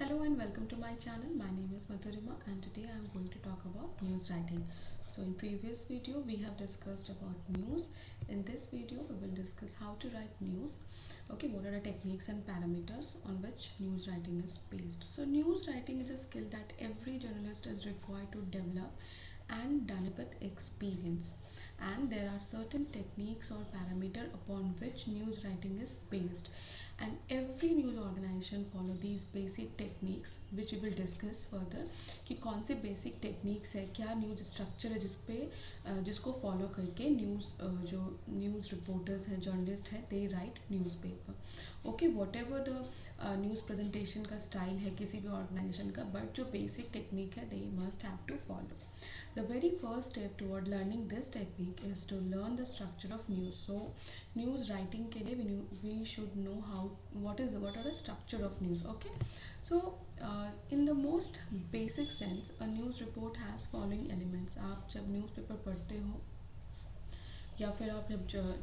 Hello and welcome to my channel. My name is Madhurima and today I am going to talk about news writing. So in previous video we have discussed about news. In this video we will discuss how to write news. Okay, what are the techniques and parameters on which news writing is based. So news writing is a skill that every journalist is required to develop and done it with experience. And there are certain techniques or parameter upon which news writing is based, and every news organization follow these basic techniques which we will discuss further कि कौन से basic techniques है, क्या news structure है जिसको follow करके जो news reporters हैं, जर्नलिस्ट हैं, they write newspaper. Okay, whatever the news presentation का स्टाइल है किसी भी ऑर्गेनाइजेशन का, बट जो बेसिक टेक्निक है they must have to follow. The very first step toward learning this technique is to learn the structure of news. So, news writing के लिए we should know what are the structure of news. Okay, so in the most basic sense, a news report has following elements. आप जब newspaper पढ़ते हो या फिर आप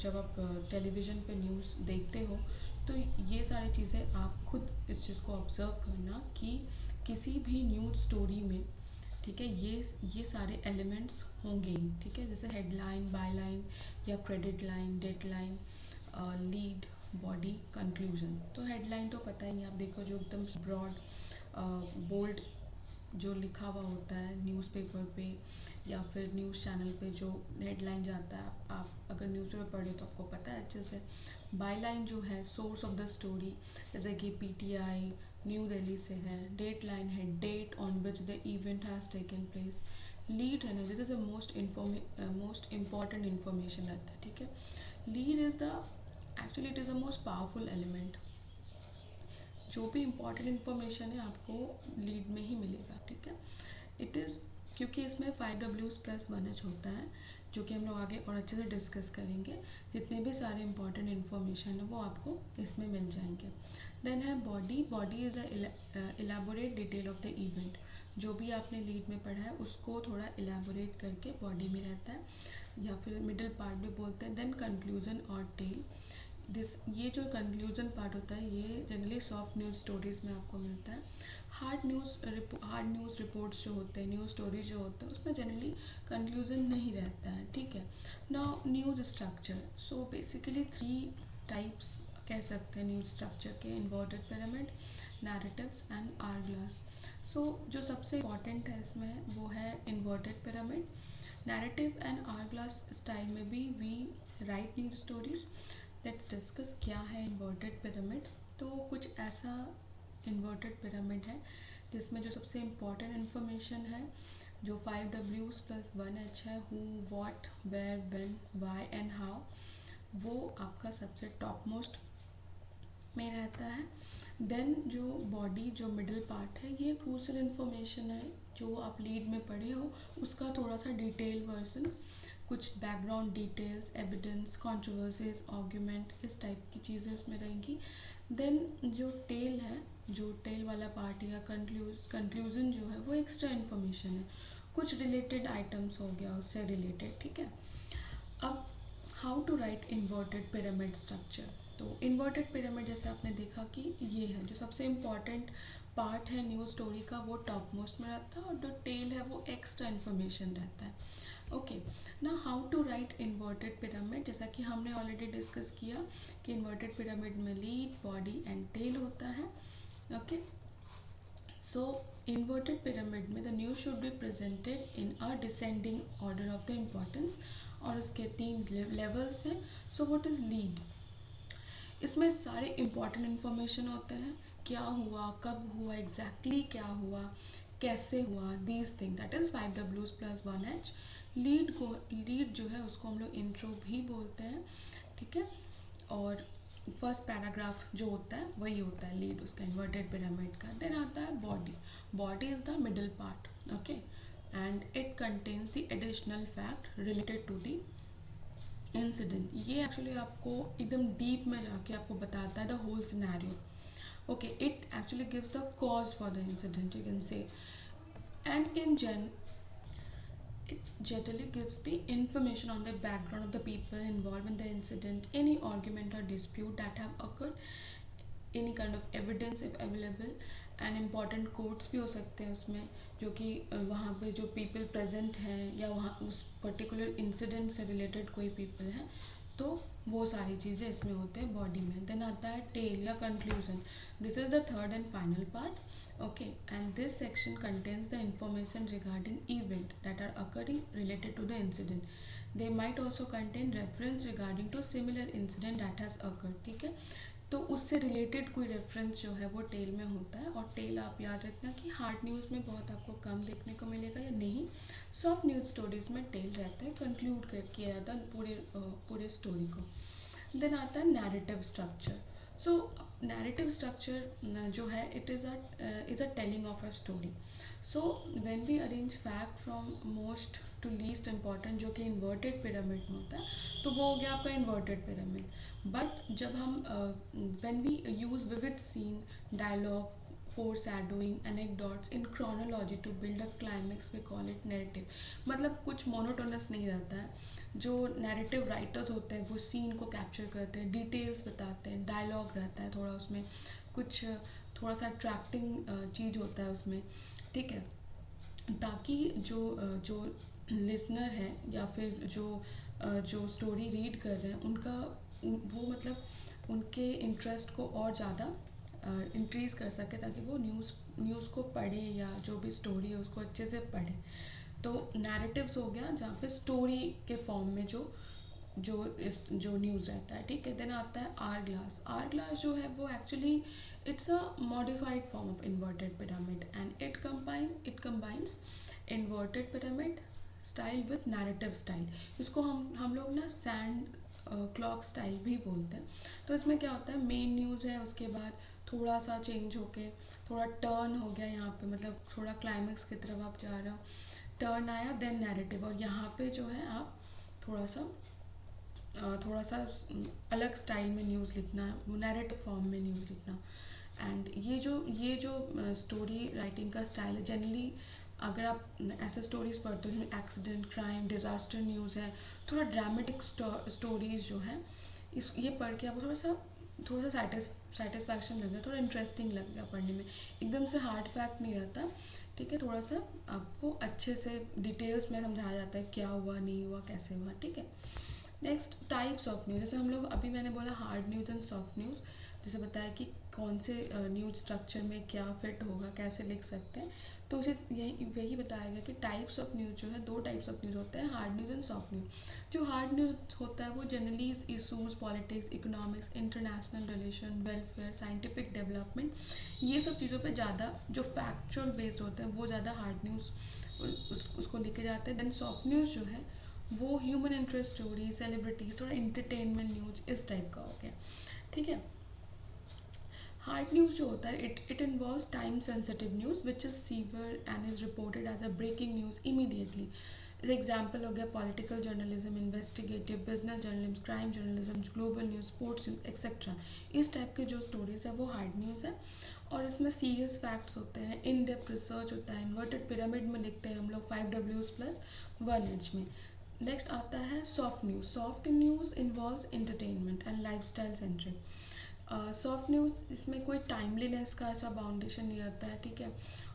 जब आप टेलीविज़न पे न्यूज़ देखते हो, तो ये सारी चीज़ें आप खुद इस चीज़ को ऑब्ज़र्व करना कि किसी भी न्यूज़ स्टोरी में, ठीक है, ये सारे एलिमेंट्स होंगे ही. ठीक है, जैसे हेडलाइन, बायलाइन या credit line, deadline, lead, body, conclusion. तो हेडलाइन तो पता ही है, आप देखो जो एकदम ब्रॉड बोल्ड जो लिखा हुआ होता है न्यूज़पेपर पे या फिर न्यूज़ चैनल पे जो हेडलाइन जाता है, आप अगर न्यूज़पेपर पढ़े तो आपको पता है अच्छे से. बायलाइन जो है सोर्स ऑफ द स्टोरी, जैसे कि पीटीआई न्यू दिल्ली से है. डेट लाइन है date on which the event has taken place. Lead है ना, this is the most important information रहता है. ठीक है, lead is the actually it is the most powerful element. जो भी इम्पॉर्टेंट इन्फॉर्मेशन है आपको लीड में ही मिलेगा. ठीक है, इट इज़ क्योंकि इसमें 5W+1H होता है, जो कि हम लोग आगे और अच्छे से डिस्कस करेंगे. जितने भी सारे इंपॉर्टेंट इन्फॉर्मेशन है वो आपको इसमें मिल जाएंगे. देन है body. Body is the elaborate detail of the event. जो भी आपने लीड में पढ़ा है उसको थोड़ा इलेबोरेट करके बॉडी में रहता है, या फिर मिडिल पार्ट भी बोलते हैं. देन कंक्लूजन और टेल. ये जो कंक्लूजन पार्ट होता है ये जनरली सॉफ्ट न्यूज़ स्टोरीज में आपको मिलता है. हार्ड न्यूज़ रिपोर्ट्स जो होते हैं, न्यूज़ स्टोरीज जो होते हैं, उसमें जनरली कंक्लूजन नहीं रहता है. ठीक है, now news structure. So basically 3 types कह सकते हैं न्यूज़ स्ट्रक्चर के: inverted pyramid, narratives and hourglass. So जो सबसे इम्पॉर्टेंट है इसमें वो है inverted pyramid. Narrative and hourglass style में भी we write news stories. Let's discuss क्या है इन्वर्टेड पिरामिड. तो कुछ ऐसा इन्वर्टेड पिरामिड है जिसमें जो सबसे इम्पॉर्टेंट इन्फॉर्मेशन है, जो 5W+1H है, who, what, where, when, why and how, वो आपका सबसे टॉप मोस्ट में रहता है. देन जो बॉडी, जो मिडिल पार्ट है, ये क्रूशियल इन्फॉर्मेशन है जो आप लीड में पढ़े हो उसका थोड़ा सा डिटेल वर्जन, कुछ background details, evidence, controversies, argument, इस टाइप की चीज़ें उसमें रहेंगी. देन जो टेल है, जो टेल वाला पार्ट या कंक्लूजन जो है वो एक्स्ट्रा इन्फॉर्मेशन है, कुछ रिलेटेड आइटम्स हो गया उससे रिलेटेड. ठीक है, अब how to write inverted pyramid structure. तो इन्वर्टेड पिरामिड जैसे आपने देखा कि ये है जो सबसे इम्पॉर्टेंट पार्ट है न्यूज़ स्टोरी का, वो टॉप मोस्ट में रहता है, और जो टेल है वो एक्स्ट्रा इन्फॉर्मेशन रहता है. ओके, ना how to write inverted pyramid. जैसा कि हमने ऑलरेडी डिस्कस किया कि इन्वर्टेड पिरामिड में लीड, बॉडी एंड टेल होता है. ओके, सो इन्वर्टेड पिरामिड में the news should be presented in a descending order of the importance, और उसके 3 लेवल्स हैं. So what is lead. इसमें सारे इम्पॉर्टेंट इन्फॉर्मेशन होते हैं, क्या हुआ, कब हुआ, एग्जैक्टली क्या हुआ, कैसे हुआ, these thing, that is 5W+1H. Lead जो है उसको हम लोग इंट्रो भी बोलते हैं. ठीक है, और फर्स्ट पैराग्राफ जो होता है वही होता है लीड उसका, इन्वर्टेड पिरामिड का. देन आता है body. Body is the middle part. Okay, and it contains the additional fact related to the incident. ये एक्चुअली आपको एकदम डीप में जाके आपको बताता है the whole scenario. Okay, it actually gives the cause for the incident, you can say. And it generally gives the information on the background of the people involved in the incident, any argument or dispute that have occurred. Any kind of evidence if available, and important quotes भी हो सकते हैं उसमें, जो कि वहाँ पे जो पीपल प्रेजेंट हैं या वहाँ उस पर्टिकुलर इंसिडेंट से रिलेटेड कोई पीपल हैं, तो वो सारी चीज़ें इसमें होते हैं बॉडी में. देन आता है टेल या conclusion. This is the third and final part. Okay, and this section contains the information regarding event that are occurring related to the incident. They might also contain reference regarding to similar incident that has occurred. ठीक है, तो उससे related कोई reference जो है वो tell में होता है. और टेल आप याद रखना कि हार्ड न्यूज़ में बहुत आपको कम देखने को मिलेगा या नहीं. सॉफ्ट न्यूज़ स्टोरीज में टेल रहता है, कंक्लूड कर किया जाता है पूरे स्टोरी को. देन आता है narrative structure. So narrative structure जो है it is a telling of a story. So when we arrange fact from most to least important, जो कि इन्वर्टेड पिरामिड में होता है, तो वो हो गया आपका इन्वर्टेड पिरामिड. बट जब हम when we use vivid scene, dialogue, foreshadowing, anecdotes in chronology to build a climax, we call it narrative. मतलब कुछ मोनोटोनस नहीं रहता है. जो नैरेटिव राइटर्स होते हैं वो सीन को कैप्चर करते हैं, डिटेल्स बताते हैं, डायलॉग रहता है थोड़ा उसमें, कुछ थोड़ा सा अट्रैक्टिंग चीज़ होता है उसमें. ठीक है, ताकि जो लिसनर है या फिर जो स्टोरी रीड कर रहे हैं उनका वो मतलब उनके इंटरेस्ट को और ज़्यादा इंक्रीज़ कर सके, ताकि वो न्यूज़ को पढ़े या जो भी स्टोरी है उसको अच्छे से पढ़े. तो नैरेटिव्स हो गया जहाँ पे स्टोरी के फॉर्म में जो न्यूज़ रहता है. ठीक है, देन आता है आर ग्लास. आर ग्लास जो है वो actually it's a modified form of inverted pyramid, and it combines inverted pyramid style with narrative style. इसको हम लोग ना सैंड क्लॉक स्टाइल भी बोलते हैं. तो इसमें क्या होता है, मेन न्यूज़ है, उसके बाद थोड़ा सा चेंज होके थोड़ा टर्न हो गया यहाँ पे, मतलब थोड़ा क्लाइमेक्स की तरफ आप जा रहे हो, टर्न आया, देन नैरेटिव. और यहाँ पे जो है आप थोड़ा सा अलग स्टाइल में न्यूज़ लिखना, वो नैरेटिव फॉर्म में न्यूज़ लिखना. एंड ये जो स्टोरी राइटिंग का स्टाइल है, जनरली अगर आप ऐसे स्टोरीज पढ़ते हो एक्सीडेंट, क्राइम, डिज़ास्टर न्यूज़ है, थोड़ा ड्रामेटिक स्टोरीज जो है, ये पढ़ के आपको थोड़ा सा सेटिस्फैक्शन लगेगा, थोड़ा इंटरेस्टिंग लगेगा पढ़ने में. एकदम से हार्ड फैक्ट नहीं रहता. ठीक है, थोड़ा सा आपको अच्छे से डिटेल्स में समझाया जाता है क्या हुआ, नहीं हुआ, कैसे हुआ. ठीक है, नेक्स्ट टाइप्स ऑफ न्यूज़. जैसे हम लोग अभी मैंने बोला hard news and soft news, जैसे बताया कि कौन से न्यूज़ स्ट्रक्चर में क्या फिट होगा, कैसे लिख सकते हैं. तो उसे यही बताया गया कि टाइप्स ऑफ न्यूज़ जो है, दो टाइप्स ऑफ न्यूज़ होते हैं, hard news and soft news. जो हार्ड न्यूज़ होता है वो generally issues, politics, economics, international relation, welfare, scientific development, ये सब चीज़ों पे ज़्यादा जो फैक्चुअल बेस्ड होते हैं वो ज़्यादा हार्ड न्यूज़ उसको लिखे जाते हैं. देन सॉफ्ट न्यूज़ जो है वो ह्यूमन इंटरेस्ट स्टोरी, सेलिब्रिटीज, थोड़ा एंटरटेनमेंट न्यूज, इस टाइप का हो गया. ठीक है, हार्ड न्यूज़ जो होता है it involves time sensitive news which is severe and is reported as a breaking news immediately. Example हो गया political journalism, investigative, business journalism, crime journalism, global news, sports news, etcetera. इस type के जो stories है वो hard news है. और इसमें सीरियस फैक्ट्स होते हैं, इन डेप्थ रिसर्च होता है, इन्वर्टेड पिरामिड में लिखते हैं हम लोग 5Ws+1H में. नेक्स्ट आता है soft news. Soft news involves entertainment and lifestyle centric. Soft news इसमें कोई टाइमलीनेस का ऐसा बाउंडेशन नहीं रहता है. ठीक है,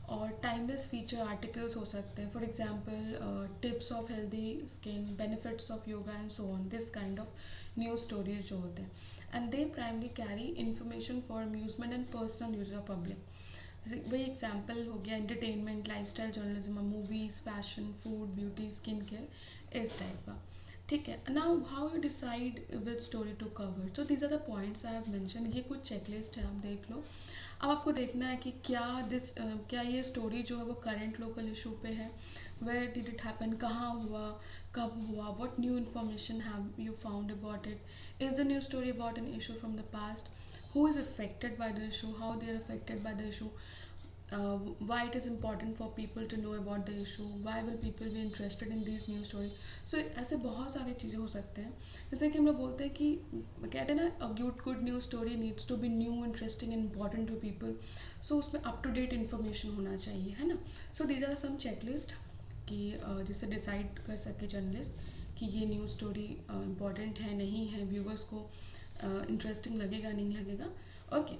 और टाइमलेस फीचर आर्टिकल्स हो सकते हैं, for example tips of healthy skin, benefits of yoga and so on, this kind of news stories जो होते हैं. And they primarily carry information for amusement and personal use of public. जैसे वही example हो गया entertainment, lifestyle journalism, movies, fashion, food, beauty, skin care, इस type का. ठीक है, now how you decide which story to cover. So these are the points I have mention. ये कुछ चेकलिस्ट है, आप देख लो. अब आपको देखना है कि क्या ये स्टोरी जो है वो करंट लोकल इशू पे है, वेयर डिड इट हैपन, कहाँ हुआ, कब हुआ, what new information have you found about it, is the new story about an issue from the past, who is affected by the issue, how they are affected by the issue, why it is important for people to know about the issue, why will people be interested in these news stories. So ऐसे बहुत सारी चीज़ें हो सकते हैं. जैसे कि हम लोग बोलते हैं कि कहते हैं ना, a good news story needs to be new, interesting and important to people. So उसमें up to date information होना चाहिए, है ना. So these are some checklist कि जिससे डिसाइड कर सके जर्नलिस्ट कि ये न्यूज़ स्टोरी इम्पॉर्टेंट है, नहीं है, व्यूवर्स को इंटरेस्टिंग लगेगा, नहीं लगेगा. ओके,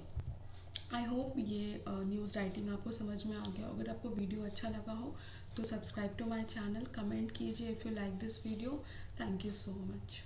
आई होप ये न्यूज़ राइटिंग आपको समझ में आ गया। अगर आपको वीडियो अच्छा लगा हो तो subscribe to my channel, comment कीजिए if you like this video. Thank you so much.